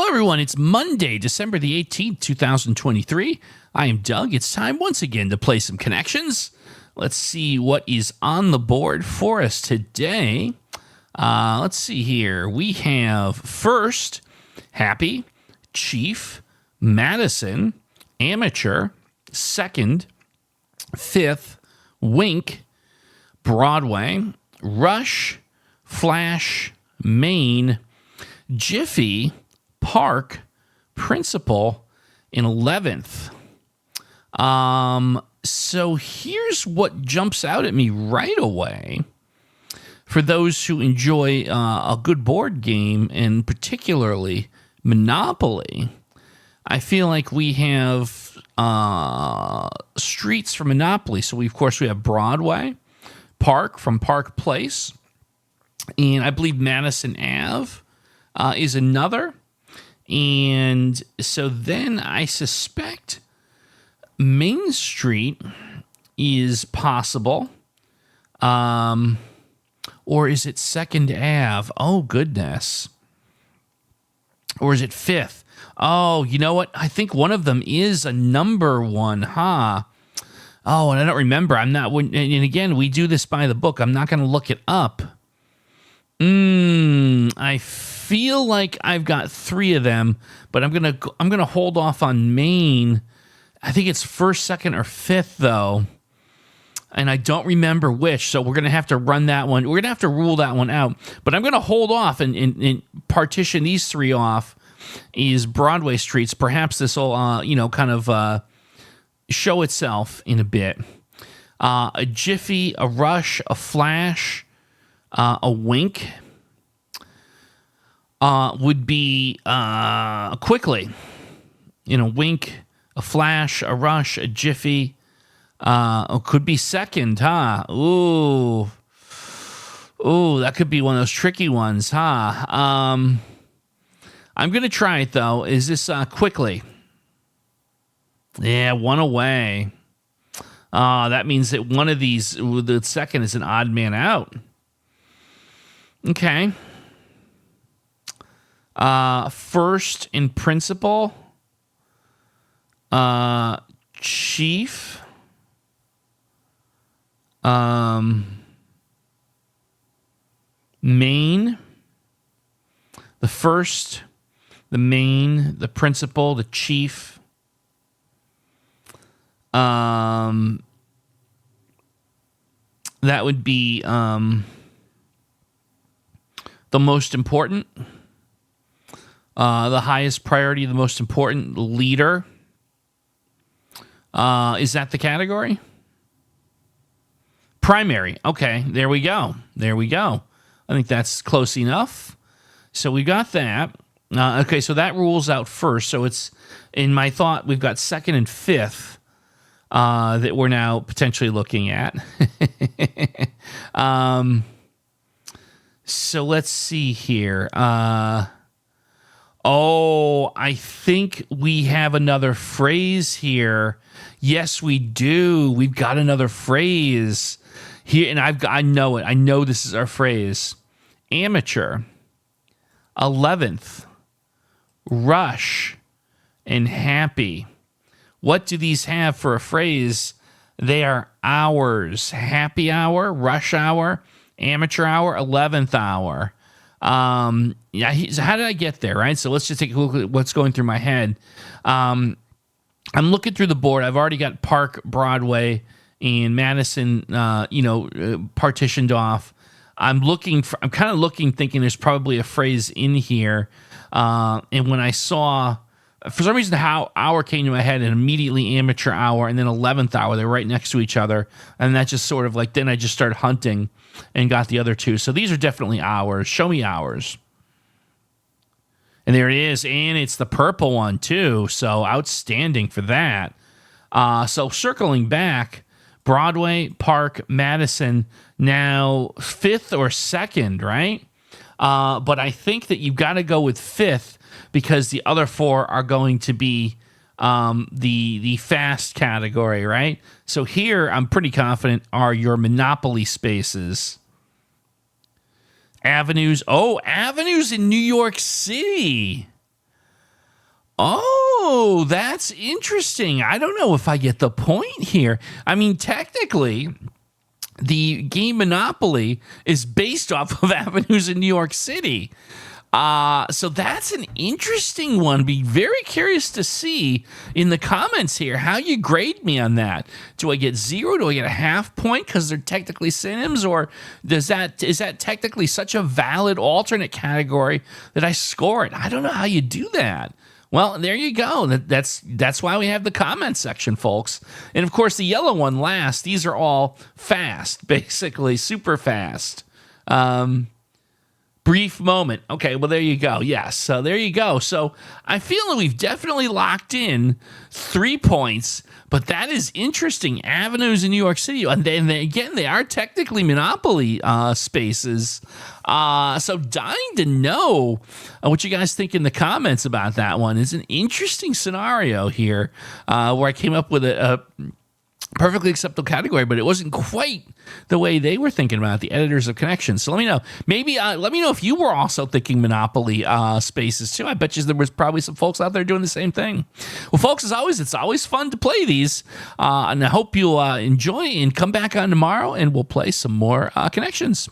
everyone. It's Monday, December the 18th, 2023. I am Doug. It's time once again to play some connections. Let's see what is on the board for us today. Let's see here. We have first, Happy, Chief, Madison, Amateur, second, fifth, Wink, Broadway, Rush, Flash, Main, Jiffy, Park, Principal, in 11th. So here's what jumps out at me right away. For those who enjoy a good board game, and particularly Monopoly, I feel like we have streets for Monopoly. So of course we have Broadway, Park from Park Place, and I believe Madison Ave is another. And so then I suspect Main Street is possible. Or is it 2nd Ave? Oh, goodness. Or is it 5th? Oh, you know what? I think one of them is a number one, huh? Oh, and I don't remember. And again, we do this by the book. I'm not going to look it up. I feel like I've got 3 of them, but I'm gonna hold off on Maine. I think it's 1st, 2nd, or 5th though, and I don't remember which. So we're gonna have to run that one. We're gonna have to rule that one out. But I'm gonna hold off and partition these 3 off. Is Broadway streets? Perhaps this will kind of show itself in a bit. A Jiffy, a Rush, a Flash, a Wink. Would be quickly, Wink, a Flash, a Rush, a Jiffy. Could be 2nd, huh? Ooh, that could be one of those tricky ones, huh? I'm gonna try it though. Is this quickly? Yeah, 1 away. That means that one of these, the 2nd, is an odd man out. Okay. First in Principal, Chief, Main, the first, the Main, the Principal, the Chief, that would be the most important. The highest priority, the most important, leader. Is that the category? Primary. Okay, there we go. I think that's close enough. So we got that. Okay, so that rules out first. So it's, in my thought, we've got 2nd and 5th that we're now potentially looking at. So let's see here. I think we have another phrase here. Yes, we do. We've got another phrase here, and I know it. I know this is our phrase. Amateur, 11th, Rush, and Happy. What do these have for a phrase? They are hours. Happy hour, rush hour, amateur hour, 11th hour. So how did I get there, right? So let's just take a look at what's going through my head. I'm looking through the board. I've already got Park, Broadway, and Madison, partitioned off. I'm kind of looking, thinking there's probably a phrase in here. And when I saw, for some reason, how hour came to my head, and immediately amateur hour and then 11th hour, they're right next to each other. And that just sort of like, then I just started hunting and got the other 2. So these are definitely hours. Show me hours. And there it is. And it's the purple one too. So outstanding for that. So circling back, Broadway, Park, Madison, now 5th or 2nd, right? But I think that you've got to go with 5th because the other 4 are going to be the fast category, right? So here, I'm pretty confident, are your Monopoly spaces. Avenues. Oh, Avenues in New York City. Oh, that's interesting. I don't know if I get the point here. I mean, technically, the game Monopoly is based off of avenues in New York City. So that's an interesting one. Be very curious to see in the comments here how you grade me on that. Do I get 0? Do I get a half point because they're technically synonyms, or is that technically such a valid alternate category that I score it? I don't know how you do that. Well, there you go. That's why we have the comment section, folks. And of course, the yellow one last. These are all fast, basically super fast. Brief moment. Okay, well, there you go. Yes, so there you go. So I feel that we've definitely locked in 3 points, but that is interesting. Avenues in New York City. And then again, they are technically Monopoly spaces. So dying to know what you guys think in the comments about that one. It's an interesting scenario here where I came up with a perfectly acceptable category, but it wasn't quite the way they were thinking about it, the editors of Connections. So let me know. Maybe let me know if you were also thinking Monopoly spaces too. I bet you there was probably some folks out there doing the same thing. Well, folks, as always, it's always fun to play these, and I hope you'll enjoy and come back on tomorrow, and we'll play some more Connections.